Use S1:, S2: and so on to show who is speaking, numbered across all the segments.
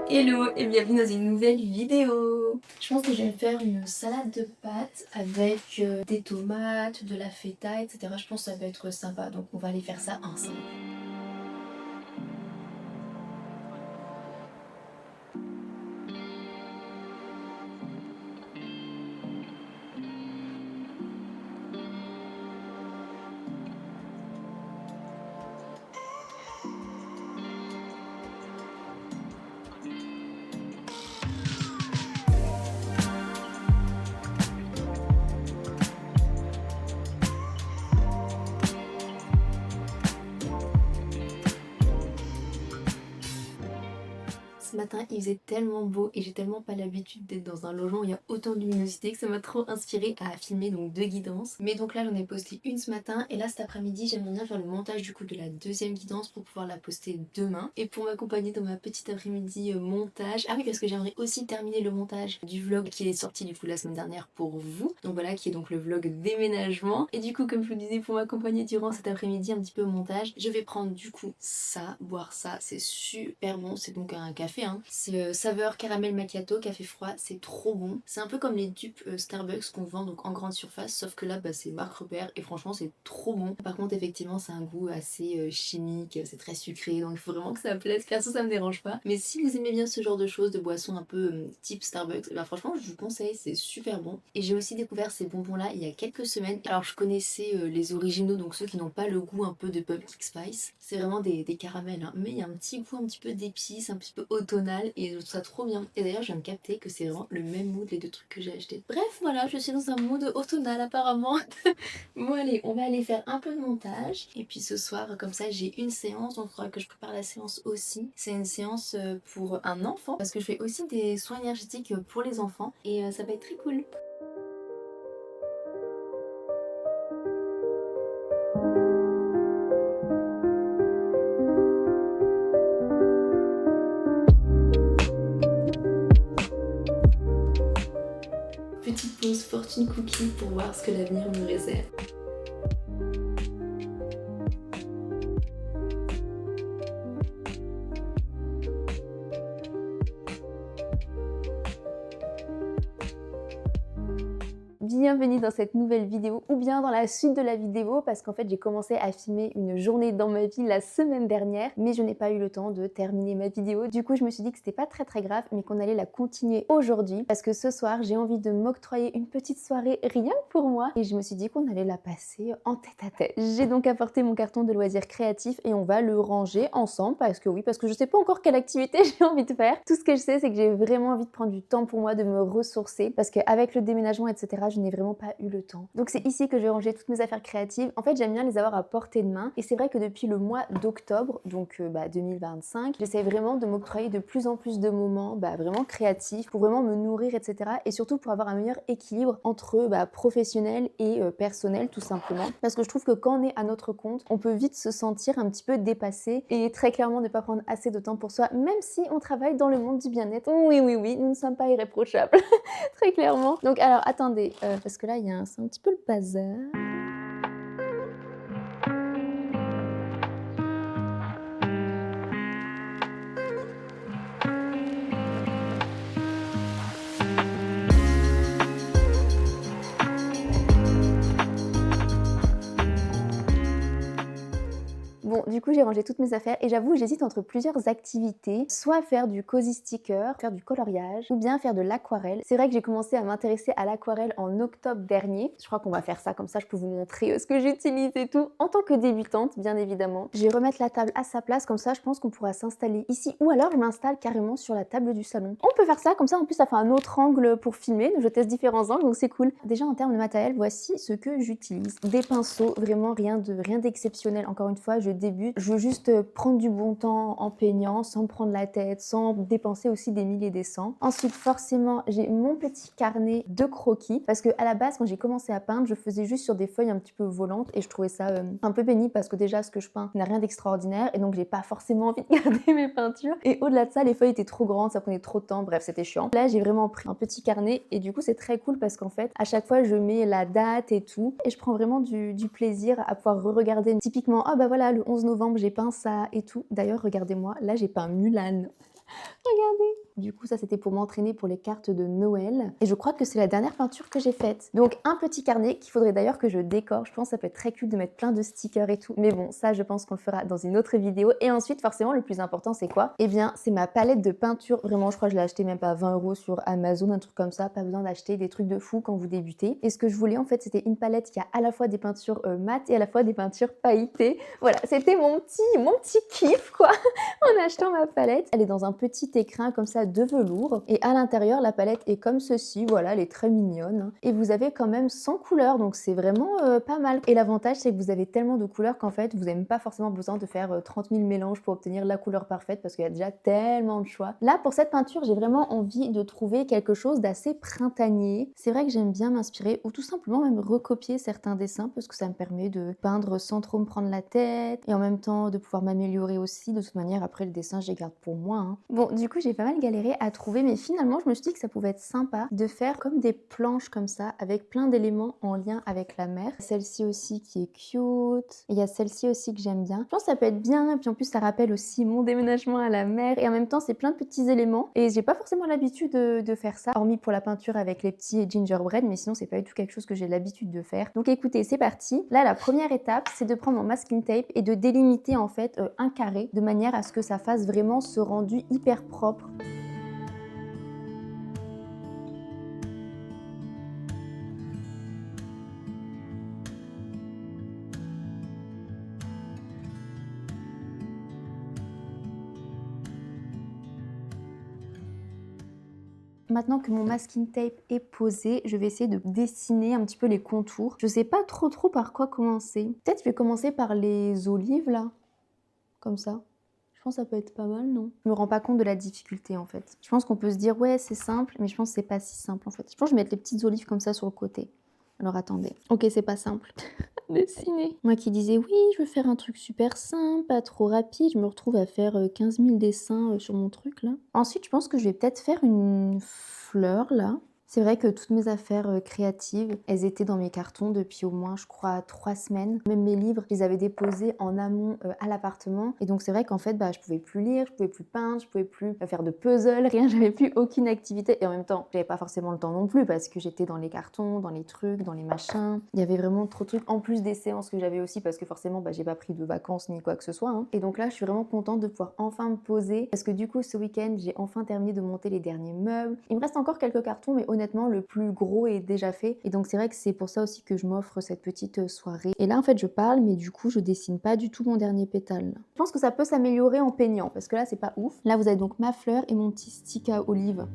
S1: Hello et bienvenue dans une nouvelle vidéo. Je pense que je vais me faire une salade de pâtes avec des tomates, de la feta, etc. Je pense que ça va être sympa, donc on va aller faire ça ensemble. Ce matin il faisait tellement beau et j'ai tellement pas l'habitude d'être dans un logement où il y a autant de luminosité que ça m'a trop inspirée à filmer donc deux guidances. Mais donc là j'en ai posté une ce matin et là cet après-midi j'aimerais bien faire le montage du coup de la deuxième guidance pour pouvoir la poster demain. Et pour m'accompagner dans ma petite après-midi montage, ah oui parce que j'aimerais aussi terminer le montage du vlog qui est sorti du coup la semaine dernière pour vous. Donc voilà qui est donc le vlog déménagement. Et du coup comme je vous disais pour m'accompagner durant cet après-midi un petit peu au montage, je vais prendre du coup ça, boire ça, c'est super bon, c'est donc un café hein. C'est saveur caramel macchiato, café froid, c'est trop bon. C'est un peu comme les dupes Starbucks qu'on vend donc en grande surface, sauf que là bah, c'est marque repère et franchement c'est trop bon. Par contre effectivement c'est un goût assez chimique, c'est très sucré donc il faut vraiment que ça plaise. Perso ça me dérange pas. Mais si vous aimez bien ce genre de choses, de boissons un peu type Starbucks, bah franchement je vous conseille, c'est super bon. Et j'ai aussi découvert ces bonbons là il y a quelques semaines. Alors je connaissais les originaux, donc ceux qui n'ont pas le goût un peu de pumpkin spice. C'est vraiment des caramels hein. Mais il y a un petit goût un petit peu d'épices, un petit peu automnal et je trouve ça trop bien. Et d'ailleurs je viens de capter que c'est vraiment le même mood les deux trucs que j'ai achetés. Bref voilà, je suis dans un mood automnal apparemment. Bon allez, on va aller faire un peu de montage. Et puis ce soir comme ça j'ai une séance, donc il faudra que je prépare la séance aussi. C'est une séance pour un enfant parce que je fais aussi des soins énergétiques pour les enfants et ça va être très cool. Petite pause fortune cookie pour voir ce que l'avenir me réserve. Bienvenue dans cette nouvelle vidéo ou bien dans la suite de la vidéo parce qu'en fait j'ai commencé à filmer une journée dans ma vie la semaine dernière mais je n'ai pas eu le temps de terminer ma vidéo. Du coup je me suis dit que c'était pas très grave mais qu'on allait la continuer aujourd'hui parce que ce soir j'ai envie de m'octroyer une petite soirée rien que pour moi et je me suis dit qu'on allait la passer en tête à tête. J'ai donc apporté mon carton de loisirs créatifs et on va le ranger ensemble parce que oui, parce que je sais pas encore quelle activité j'ai envie de faire. Tout ce que je sais c'est que j'ai vraiment envie de prendre du temps pour moi, de me ressourcer parce qu'avec le déménagement etc je n'ai vraiment pas eu le temps. Donc c'est ici que je vais ranger toutes mes affaires créatives. En fait j'aime bien les avoir à portée de main et c'est vrai que depuis le mois d'octobre, donc 2025, j'essaie vraiment de m'octroyer de plus en plus de moments vraiment créatifs pour vraiment me nourrir etc. Et surtout pour avoir un meilleur équilibre entre professionnel et personnel tout simplement. Parce que je trouve que quand on est à notre compte, on peut vite se sentir un petit peu dépassé et très clairement ne pas prendre assez de temps pour soi, même si on travaille dans le monde du bien-être. Oui, nous ne sommes pas irréprochables. Très clairement. Donc alors attendez, parce que là c'est un petit peu le bazar. Bon, du coup, j'ai rangé toutes mes affaires et j'avoue, j'hésite entre plusieurs activités. Soit faire du cozy sticker, faire du coloriage, ou bien faire de l'aquarelle. C'est vrai que j'ai commencé à m'intéresser à l'aquarelle en octobre dernier. Je crois qu'on va faire ça, comme ça je peux vous montrer ce que j'utilise et tout. En tant que débutante, bien évidemment. Je vais remettre la table à sa place, comme ça je pense qu'on pourra s'installer ici. Ou alors je m'installe carrément sur la table du salon. On peut faire ça, comme ça en plus ça fait un autre angle pour filmer. Donc je teste différents angles, donc c'est cool. Déjà en termes de matériel, voici ce que j'utilise. Des pinceaux, vraiment rien d'exceptionnel. Encore une fois, je débute. Je veux juste prendre du bon temps en peignant, sans me prendre la tête, sans dépenser aussi des milliers et des cents. Ensuite, forcément, j'ai mon petit carnet de croquis parce que à la base, quand j'ai commencé à peindre, je faisais juste sur des feuilles un petit peu volantes et je trouvais ça un peu pénible parce que déjà, ce que je peins n'a rien d'extraordinaire et donc j'ai pas forcément envie de garder mes peintures. Et au-delà de ça, les feuilles étaient trop grandes, ça prenait trop de temps, bref, c'était chiant. Là, j'ai vraiment pris un petit carnet et du coup, c'est très cool parce qu'en fait, à chaque fois, je mets la date et tout et je prends vraiment du plaisir à pouvoir re-regarder typiquement, ah bah voilà, le 11 novembre, j'ai peint ça et tout. D'ailleurs, regardez-moi, là, j'ai peint Mulan. Regardez. Du coup, ça, c'était pour m'entraîner pour les cartes de Noël. Et je crois que c'est la dernière peinture que j'ai faite. Donc, un petit carnet qu'il faudrait d'ailleurs que je décore. Je pense que ça peut être très cool de mettre plein de stickers et tout. Mais bon, ça, je pense qu'on le fera dans une autre vidéo. Et ensuite, forcément, le plus important, c'est quoi? Eh bien, c'est ma palette de peinture. Vraiment, je crois que je l'ai acheté même pas 20 € sur Amazon, un truc comme ça. Pas besoin d'acheter des trucs de fou quand vous débutez. Et ce que je voulais, en fait, c'était une palette qui a à la fois des peintures mates et à la fois des peintures pailletées. Voilà, c'était mon petit kiff, quoi, en achetant ma palette. Elle est dans un petit écrin comme ça de velours et à l'intérieur la palette est comme ceci, voilà, elle est très mignonne et vous avez quand même 100 couleurs donc c'est vraiment pas mal. Et l'avantage c'est que vous avez tellement de couleurs qu'en fait vous n'avez même pas forcément besoin de faire 30 000 mélanges pour obtenir la couleur parfaite parce qu'il y a déjà tellement de choix. Là pour cette peinture j'ai vraiment envie de trouver quelque chose d'assez printanier. C'est vrai que j'aime bien m'inspirer ou tout simplement même recopier certains dessins parce que ça me permet de peindre sans trop me prendre la tête et en même temps de pouvoir m'améliorer aussi. De toute manière après le dessin je les garde pour moi, hein. Bon du coup j'ai pas mal galéré à trouver mais finalement je me suis dit que ça pouvait être sympa de faire comme des planches comme ça avec plein d'éléments en lien avec la mer. Celle-ci aussi qui est cute. Il y a celle-ci aussi que j'aime bien. Je pense que ça peut être bien et puis en plus ça rappelle aussi mon déménagement à la mer et en même temps c'est plein de petits éléments et j'ai pas forcément l'habitude de faire ça hormis pour la peinture avec les petits gingerbread mais sinon c'est pas du tout quelque chose que j'ai l'habitude de faire. Donc écoutez c'est parti. Là la première étape c'est de prendre mon masking tape et de délimiter en fait un carré de manière à ce que ça fasse vraiment ce rendu hyper propre. Maintenant que mon masking tape est posé, je vais essayer de dessiner un petit peu les contours. Je sais pas trop par quoi commencer. Peut-être je vais commencer par les olives là, comme ça. Je pense que ça peut être pas mal, non? Je me rends pas compte de la difficulté en fait. Je pense qu'on peut se dire ouais c'est simple, mais je pense que c'est pas si simple en fait. Je pense que je vais mettre les petites olives comme ça sur le côté. Alors attendez. Ok c'est pas simple. Dessiner. Moi qui disais oui je veux faire un truc super simple, pas trop rapide, je me retrouve à faire 15 000 dessins sur mon truc là. Ensuite je pense que je vais peut-être faire une fleur là. C'est vrai que toutes mes affaires créatives, elles étaient dans mes cartons depuis au moins, je crois, 3 semaines. Même mes livres, je les avais déposés en amont à l'appartement. Et donc c'est vrai qu'en fait, je pouvais plus lire, je pouvais plus peindre, je pouvais plus faire de puzzle, rien, j'avais plus aucune activité. Et en même temps, j'avais pas forcément le temps non plus parce que j'étais dans les cartons, dans les trucs, dans les machins. Il y avait vraiment trop de trucs, en plus des séances que j'avais aussi parce que forcément, j'ai pas pris de vacances ni quoi que ce soit, hein. Et donc là, je suis vraiment contente de pouvoir enfin me poser parce que du coup, ce week-end, j'ai enfin terminé de monter les derniers meubles. Il me reste encore quelques cartons, mais honnêtement, le plus gros est déjà fait. Et donc, c'est vrai que c'est pour ça aussi que je m'offre cette petite soirée. Et là, en fait, je parle, mais du coup, je dessine pas du tout mon dernier pétale. Je pense que ça peut s'améliorer en peignant, parce que là, c'est pas ouf. Là, vous avez donc ma fleur et mon petit stick à olive.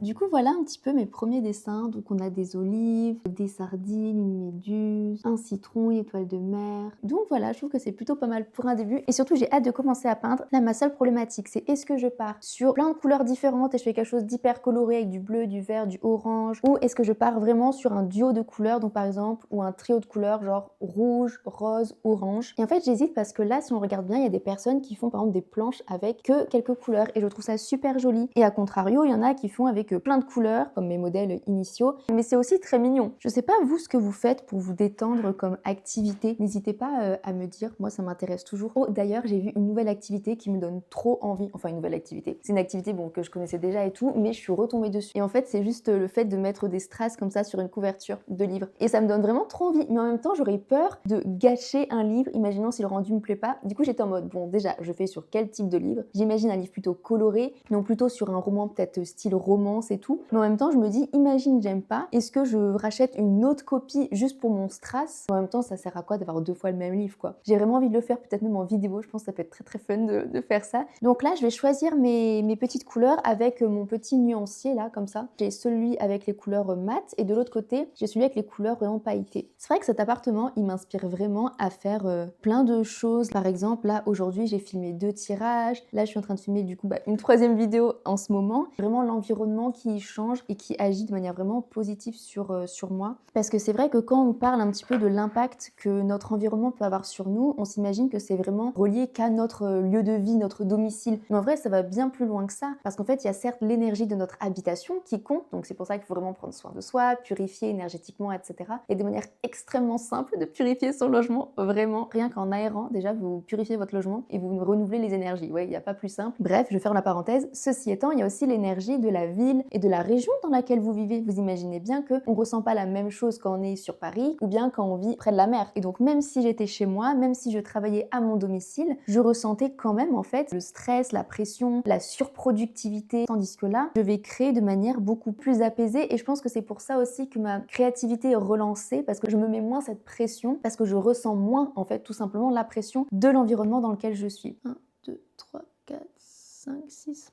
S1: Du coup, voilà un petit peu mes premiers dessins. Donc, on a des olives, des sardines, une méduse, un citron, une étoile de mer. Donc voilà, je trouve que c'est plutôt pas mal pour un début. Et surtout, j'ai hâte de commencer à peindre. Là, ma seule problématique, c'est est-ce que je pars sur plein de couleurs différentes et je fais quelque chose d'hyper coloré avec du bleu, du vert, du orange, ou est-ce que je pars vraiment sur un duo de couleurs, donc par exemple, ou un trio de couleurs, genre rouge, rose, orange. Et en fait, j'hésite parce que là, si on regarde bien, il y a des personnes qui font par exemple des planches avec que quelques couleurs et je trouve ça super joli. Et à contrario, il y en a qui font avec plein de couleurs, comme mes modèles initiaux, mais c'est aussi très mignon. Je sais pas vous ce que vous faites pour vous détendre comme activité, n'hésitez pas à me dire, moi ça m'intéresse toujours. Oh d'ailleurs j'ai vu une nouvelle activité qui me donne trop envie, enfin une nouvelle activité, c'est une activité que je connaissais déjà et tout, mais je suis retombée dessus. Et en fait c'est juste le fait de mettre des strass comme ça sur une couverture de livre. Et ça me donne vraiment trop envie, mais en même temps j'aurais peur de gâcher un livre, imaginons si le rendu me plaît pas. Du coup j'étais en mode, bon déjà je fais sur quel type de livre? J'imagine un livre plutôt coloré, non plutôt sur un roman peut-être style romance et tout. Mais en même temps, je me dis, imagine, j'aime pas, est-ce que je rachète une autre copie juste pour mon strass? En même temps, ça sert à quoi d'avoir 2 fois le même livre, quoi? J'ai vraiment envie de le faire, peut-être même en vidéo, je pense que ça peut être très fun de faire ça. Donc là, je vais choisir mes petites couleurs avec mon petit nuancier, là, comme ça. J'ai celui avec les couleurs mates, et de l'autre côté, j'ai celui avec les couleurs vraiment pailletées. C'est vrai que cet appartement, il m'inspire vraiment à faire plein de choses. Par exemple, là, aujourd'hui, j'ai filmé 2 tirages. Là, je suis en train de filmer, du coup, une 3e vidéo en ce moment. Vraiment, l'environnement
S2: l'environnement qui change et qui agit de manière vraiment positive sur moi. Parce que c'est vrai que quand on parle un petit peu de l'impact que notre environnement peut avoir sur nous, on s'imagine que c'est vraiment relié qu'à notre lieu de vie, notre domicile. Mais en vrai, ça va bien plus loin que ça. Parce qu'en fait, il y a certes l'énergie de notre habitation qui compte. Donc c'est pour ça qu'il faut vraiment prendre soin de soi, purifier énergétiquement, etc. Il y a des manières extrêmement simples de purifier son logement. Vraiment, rien qu'en aérant, déjà, vous purifiez votre logement et vous renouvelez les énergies. Ouais, il n'y a pas plus simple. Bref, je ferme la parenthèse. Ceci étant, il y a aussi l'énergie de la ville et de la région dans laquelle vous vivez. Vous imaginez bien qu'on ne ressent pas la même chose quand on est sur Paris ou bien quand on vit près de la mer. Et donc, même si j'étais chez moi, même si je travaillais à mon domicile, je ressentais quand même en fait le stress, la pression, la surproductivité. Tandis que là, je vais créer de manière beaucoup plus apaisée et je pense que c'est pour ça aussi que ma créativité est relancée parce que je me mets moins cette pression, parce que je ressens moins en fait tout simplement la pression de l'environnement dans lequel je suis. 1, 2, 3, 4, 5, 6...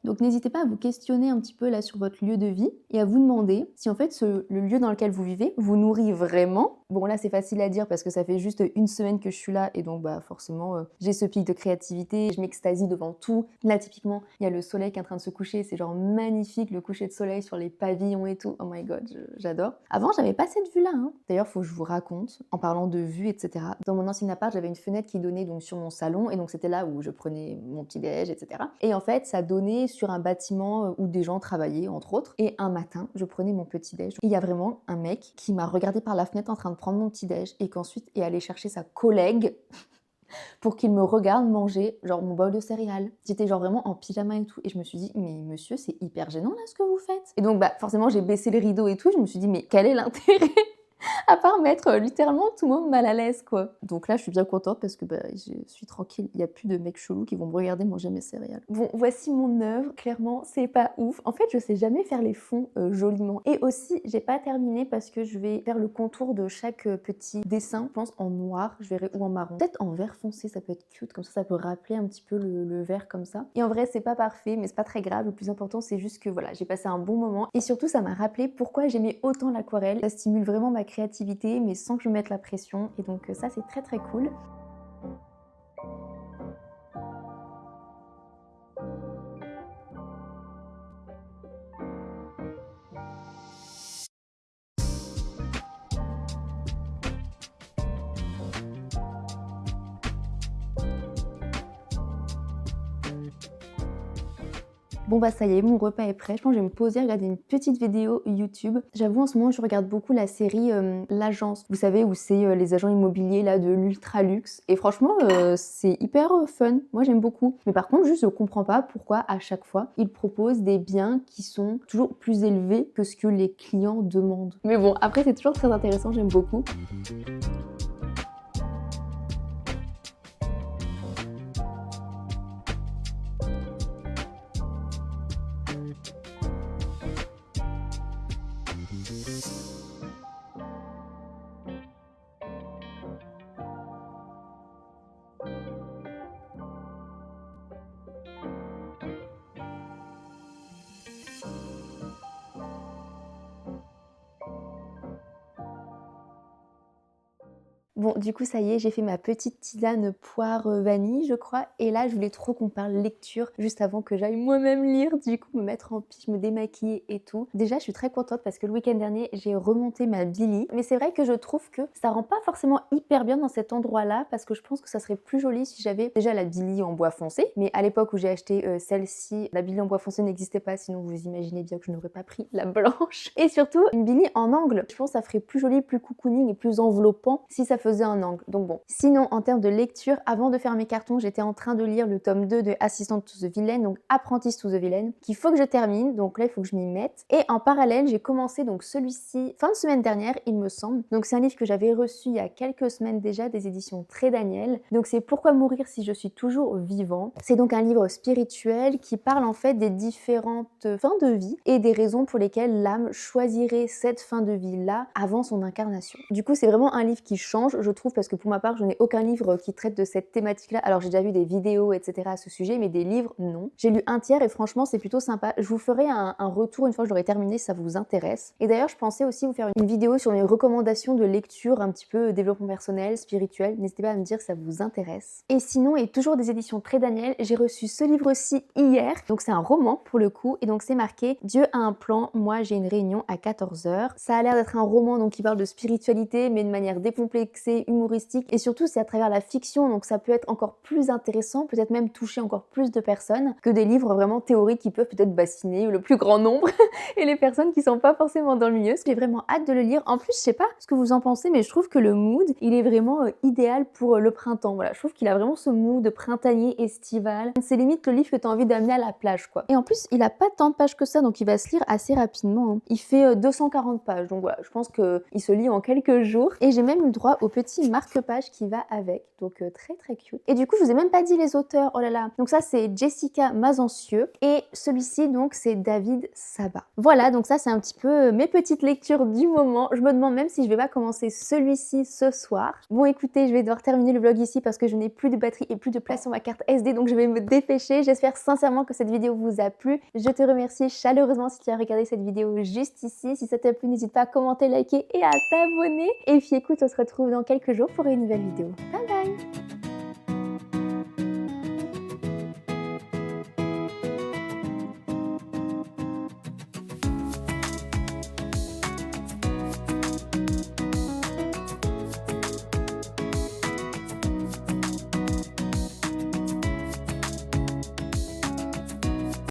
S2: Donc n'hésitez pas à vous questionner un petit peu là sur votre lieu de vie et à vous demander si en fait le lieu dans lequel vous vivez vous nourrit vraiment. Bon là c'est facile à dire parce que ça fait juste une semaine que je suis là et donc bah forcément j'ai ce pic de créativité, je m'extasie devant tout. Là typiquement il y a le soleil qui est en train de se coucher, c'est genre magnifique le coucher de soleil sur les pavillons et tout. Oh my god, j'adore. Avant j'avais pas cette vue là. D'ailleurs faut que je vous raconte en parlant de vue etc. Dans mon ancien appart j'avais une fenêtre qui donnait donc sur mon salon et donc c'était là où je prenais mon petit déj etc. Et en fait ça donnait sur un bâtiment où des gens travaillaient, entre autres. Et un matin, je prenais mon petit-déj. Il y a vraiment un mec qui m'a regardé par la fenêtre en train de prendre mon petit-déj et qu'ensuite est allé chercher sa collègue pour qu'il me regarde manger genre mon bol de céréales. J'étais genre vraiment en pyjama et tout. Et je me suis dit, mais monsieur, c'est hyper gênant là ce que vous faites. Et donc, bah forcément, j'ai baissé les rideaux et tout. Je me suis dit, mais quel est l'intérêt à part mettre littéralement tout le monde mal à l'aise quoi. Donc là je suis bien contente parce que bah, je suis tranquille, il n'y a plus de mecs chelous qui vont me regarder manger mes céréales. Bon voici mon œuvre, clairement c'est pas ouf. En fait je sais jamais faire les fonds joliment. Et aussi j'ai pas terminé parce que je vais faire le contour de chaque petit dessin, je pense en noir, je verrai, ou en marron. Peut-être en vert foncé, ça peut être cute, comme ça peut rappeler un petit peu le vert comme ça. Et en vrai c'est pas parfait mais c'est pas très grave, le plus important c'est juste que voilà, j'ai passé un bon moment et surtout ça m'a rappelé pourquoi j'aimais autant l'aquarelle. Ça stimule vraiment ma créativité mais sans que je mette la pression et donc ça c'est très très cool. Bon bah ça y est, mon repas est prêt. Je pense que je vais me poser, regarder une petite vidéo YouTube. J'avoue en ce moment je regarde beaucoup la série L'Agence. Vous savez où c'est les agents immobiliers là de l'ultra luxe. Et franchement c'est hyper fun. Moi j'aime beaucoup. Mais par contre juste je comprends pas pourquoi à chaque fois ils proposent des biens qui sont toujours plus élevés que ce que les clients demandent. Mais bon après c'est toujours très intéressant, j'aime beaucoup. Bon, du coup, ça y est, j'ai fait ma petite tisane poire vanille, je crois. Et là, je voulais trop qu'on parle lecture juste avant que j'aille moi-même lire, du coup, me mettre en pige, me démaquiller et tout. Déjà, je suis très contente parce que le week-end dernier, j'ai remonté ma Billy. Mais c'est vrai que je trouve que ça rend pas forcément hyper bien dans cet endroit-là parce que je pense que ça serait plus joli si j'avais déjà la Billy en bois foncé. Mais à l'époque où j'ai acheté celle-ci, la Billy en bois foncé n'existait pas, sinon vous imaginez bien que je n'aurais pas pris la blanche. Et surtout, une Billy en angle. Je pense que ça ferait plus joli, plus cocooning et plus enveloppant si ça faisait un angle. Donc bon. Sinon, en termes de lecture, avant de faire mes cartons, j'étais en train de lire le tome 2 de Assistant to the Villain, donc Apprentice to the Villain, qu'il faut que je termine. Donc là, il faut que je m'y mette. Et en parallèle, j'ai commencé donc celui-ci fin de semaine dernière, il me semble. Donc c'est un livre que j'avais reçu il y a quelques semaines déjà des éditions Très Daniel. Donc c'est Pourquoi mourir si je suis toujours vivant. C'est donc un livre spirituel qui parle en fait des différentes fins de vie et des raisons pour lesquelles l'âme choisirait cette fin de vie-là avant son incarnation. Du coup, c'est vraiment un livre qui change étrange, je trouve, parce que pour ma part, je n'ai aucun livre qui traite de cette thématique-là. Alors j'ai déjà vu des vidéos, etc. à ce sujet, mais des livres, non. J'ai lu un tiers et franchement, c'est plutôt sympa. Je vous ferai un retour une fois que j'aurai terminé si ça vous intéresse. Et d'ailleurs, je pensais aussi vous faire une vidéo sur mes recommandations de lecture, un petit peu développement personnel, spirituel. N'hésitez pas à me dire si ça vous intéresse. Et sinon, et toujours des éditions Très Daniel, j'ai reçu ce livre-ci hier. Donc c'est un roman pour le coup, et donc c'est marqué Dieu a un plan, moi j'ai une réunion à 14h. Ça a l'air d'être un roman donc qui parle de spiritualité, mais de manière décomplexée, humoristique, et surtout c'est à travers la fiction, donc ça peut être encore plus intéressant, peut-être même toucher encore plus de personnes que des livres vraiment théoriques qui peuvent peut-être bassiner le plus grand nombre et les personnes qui sont pas forcément dans le milieu. J'ai vraiment hâte de le lire. En plus, je sais pas ce que vous en pensez, mais je trouve que le mood, il est vraiment idéal pour le printemps. Voilà, je trouve qu'il a vraiment ce mood printanier, estival. C'est limite le livre que tu as envie d'amener à la plage, quoi. Et en plus, il a pas tant de pages que ça, donc il va se lire assez rapidement, hein. Il fait 240 pages, donc voilà, je pense qu'il se lit en quelques jours. Et j'ai même eu le droit au petit marque-page qui va avec, donc très très cute. Et du coup, je vous ai même pas dit les auteurs, oh là là. Donc ça, c'est Jessica Mazancieux, et celui-ci, donc, c'est David Sabat. Voilà, donc ça, c'est un petit peu mes petites lectures du moment. Je me demande même si je vais pas commencer celui-ci ce soir. Bon, écoutez, je vais devoir terminer le vlog ici parce que je n'ai plus de batterie et plus de place sur ma carte SD, donc je vais me dépêcher. J'espère sincèrement que cette vidéo vous a plu. Je te remercie chaleureusement si tu as regardé cette vidéo juste ici. Si ça t'a plu, n'hésite pas à commenter, liker et à t'abonner. Et puis écoute, on se retrouve dans quelques jours pour une nouvelle vidéo. Bye bye!